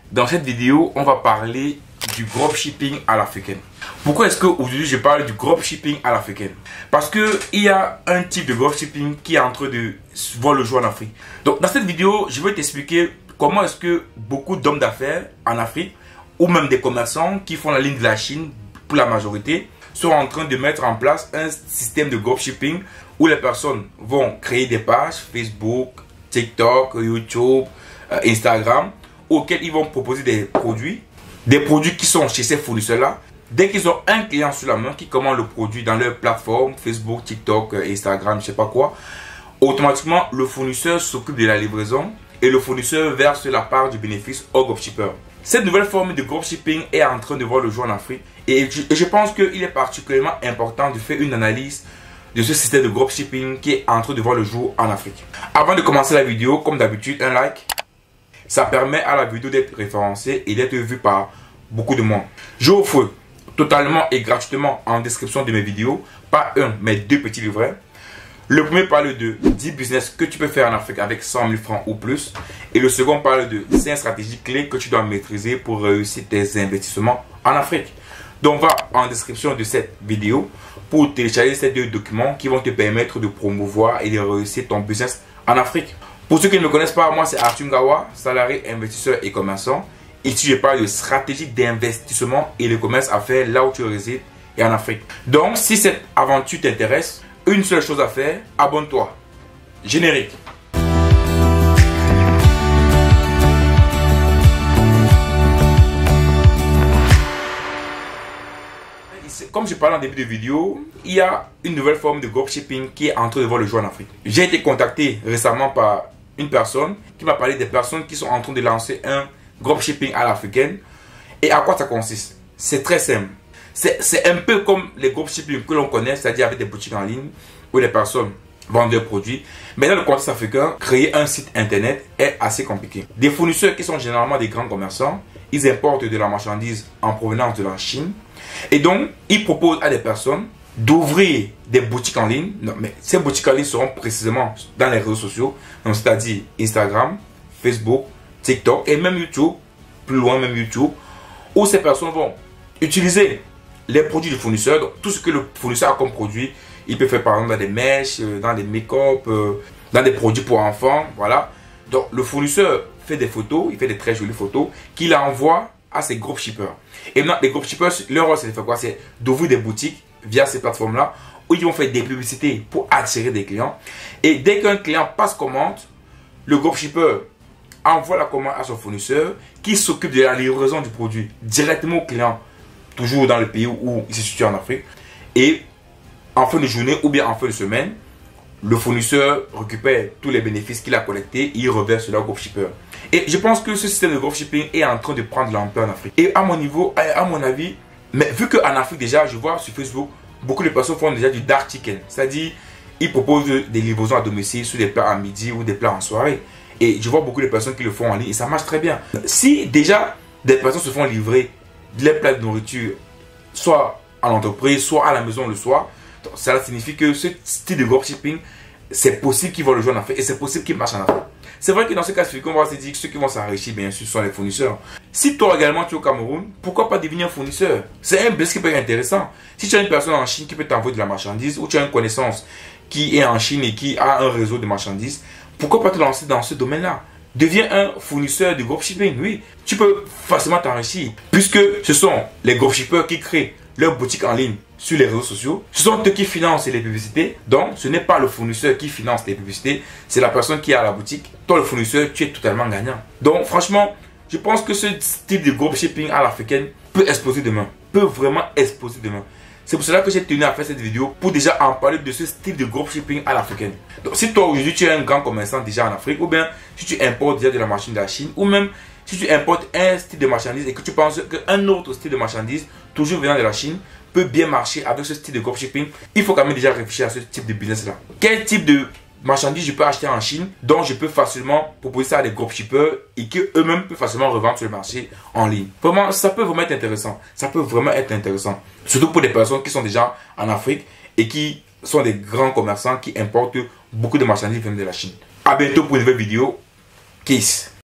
Dans cette vidéo, on va parler du dropshipping à l'africaine. Pourquoi est-ce qu'aujourd'hui je parle du dropshipping à l'africaine? Parce qu'il y a un type de dropshipping qui est en train de voir le jour en Afrique. Donc dans cette vidéo, je vais t'expliquer comment est-ce que beaucoup d'hommes d'affaires en Afrique ou même des commerçants qui font la ligne de la Chine pour la majorité sont en train de mettre en place un système de dropshipping où les personnes vont créer des pages Facebook, TikTok, YouTube, Instagram auxquels ils vont proposer des produits qui sont chez ces fournisseurs-là. Dès qu'ils ont un client sur la main qui commande le produit dans leur plateforme Facebook, TikTok, Instagram, je sais pas quoi, automatiquement le fournisseur s'occupe de la livraison et le fournisseur verse la part du bénéfice au dropshipper. Cette nouvelle forme de dropshipping est en train de voir le jour en Afrique et je pense qu'il est particulièrement important de faire une analyse de ce système de dropshipping qui est en train de voir le jour en Afrique. Avant de commencer la vidéo, comme d'habitude, un like. Ça permet à la vidéo d'être référencée et d'être vue par beaucoup de monde. J'offre totalement et gratuitement en description de mes vidéos, pas un, mais deux petits livrets. Le premier parle de 10 business que tu peux faire en Afrique avec 100 000 francs ou plus. Et le second parle de 5 stratégies clés que tu dois maîtriser pour réussir tes investissements en Afrique. Donc va en description de cette vidéo pour télécharger ces deux documents qui vont te permettre de promouvoir et de réussir ton business en Afrique. Pour ceux qui ne me connaissent pas, moi c'est Arthur Ngawa, salarié, investisseur et commerçant. Ici je parle de stratégie d'investissement et de commerce à faire là où tu résides et en Afrique. Donc si cette aventure t'intéresse, une seule chose à faire, abonne-toi. Générique. Comme je parlais en début de vidéo, il y a une nouvelle forme de dropshipping qui est en train de voir le jour en Afrique. J'ai été contacté récemment par une personne qui m'a parlé des personnes qui sont en train de lancer un dropshipping à l'africaine. Et à quoi ça consiste? C'est très simple. C'est un peu comme les dropshipping que l'on connaît, c'est-à-dire avec des boutiques en ligne où les personnes vendent leurs produits. Mais dans le contexte africain, créer un site internet est assez compliqué. Des fournisseurs qui sont généralement des grands commerçants, ils importent de la marchandise en provenance de la Chine. Et donc, ils proposent à des personnes d'ouvrir des boutiques en ligne. Non, mais ces boutiques en ligne seront précisément dans les réseaux sociaux, c'est-à-dire Instagram, Facebook, TikTok et même YouTube, plus loin même YouTube, où ces personnes vont utiliser les produits du fournisseur. Donc, tout ce que le fournisseur a comme produit, il peut faire par exemple dans des mèches, dans des make-up, dans des produits pour enfants, voilà. Donc, le fournisseur fait des photos, il fait des très jolies photos qu'il envoie à ces dropshippers. Et maintenant, les dropshippers, leur rôle, c'est de faire quoi? C'est d'ouvrir des boutiques via ces plateformes-là où ils vont faire des publicités pour attirer des clients. Et dès qu'un client passe commande, le dropshipper envoie la commande à son fournisseur qui s'occupe de la livraison du produit directement au client, toujours dans le pays où il se situe en Afrique. Et en fin de journée ou bien en fin de semaine, le fournisseur récupère tous les bénéfices qu'il a collectés et il reverse sur le dropshipper. Et je pense que ce système de dropshipping est en train de prendre l'ampleur en Afrique. Et à mon niveau, à mon avis, mais vu qu'en Afrique déjà, je vois sur Facebook, beaucoup de personnes font déjà du dark chicken. C'est-à-dire, ils proposent des livraisons à domicile sur des plats à midi ou des plats en soirée. Et je vois beaucoup de personnes qui le font en ligne et ça marche très bien. Si déjà des personnes se font livrer les plats de nourriture, soit à l'entreprise, soit à la maison le soir, ça signifie que ce style de dropshipping, c'est possible qu'ils vont le jouer en Afrique et c'est possible qu'il marche en Afrique. C'est vrai que dans ce cas on va se dire que ceux qui vont s'enrichir, bien sûr, sont les fournisseurs. Si toi également tu es au Cameroun, pourquoi pas devenir fournisseur? C'est un business qui peut être intéressant. Si tu as une personne en Chine qui peut t'envoyer de la marchandise ou tu as une connaissance qui est en Chine et qui a un réseau de marchandises, pourquoi pas te lancer dans ce domaine-là? Deviens un fournisseur de dropshipping, oui. Tu peux facilement t'enrichir puisque ce sont les dropshippers qui créent leur boutique en ligne sur les réseaux sociaux. Ce sont eux qui financent les publicités. Donc, ce n'est pas le fournisseur qui finance les publicités. C'est la personne qui est à la boutique. Toi, le fournisseur, tu es totalement gagnant. Donc, franchement, je pense que ce type de dropshipping à l'africaine peut exploser demain. Peut vraiment exploser demain. C'est pour cela que j'ai tenu à faire cette vidéo pour déjà en parler de ce style de dropshipping à l'africaine. Donc, si toi, aujourd'hui, tu es un grand commerçant déjà en Afrique, ou bien si tu importes déjà de la machine de la Chine, ou même si tu importes un style de marchandise et que tu penses qu'un autre style de marchandise, toujours venant de la Chine, peut bien marcher avec ce style de dropshipping, il faut quand même déjà réfléchir à ce type de business là. Quel type de marchandises je peux acheter en Chine dont je peux facilement proposer ça à des dropshippers et qu'eux-mêmes peuvent facilement revendre sur le marché en ligne? Vraiment, ça peut vraiment être intéressant. Ça peut vraiment être intéressant. Surtout pour des personnes qui sont déjà en Afrique et qui sont des grands commerçants qui importent beaucoup de marchandises venant de la Chine. A bientôt pour une nouvelle vidéo. Kiss.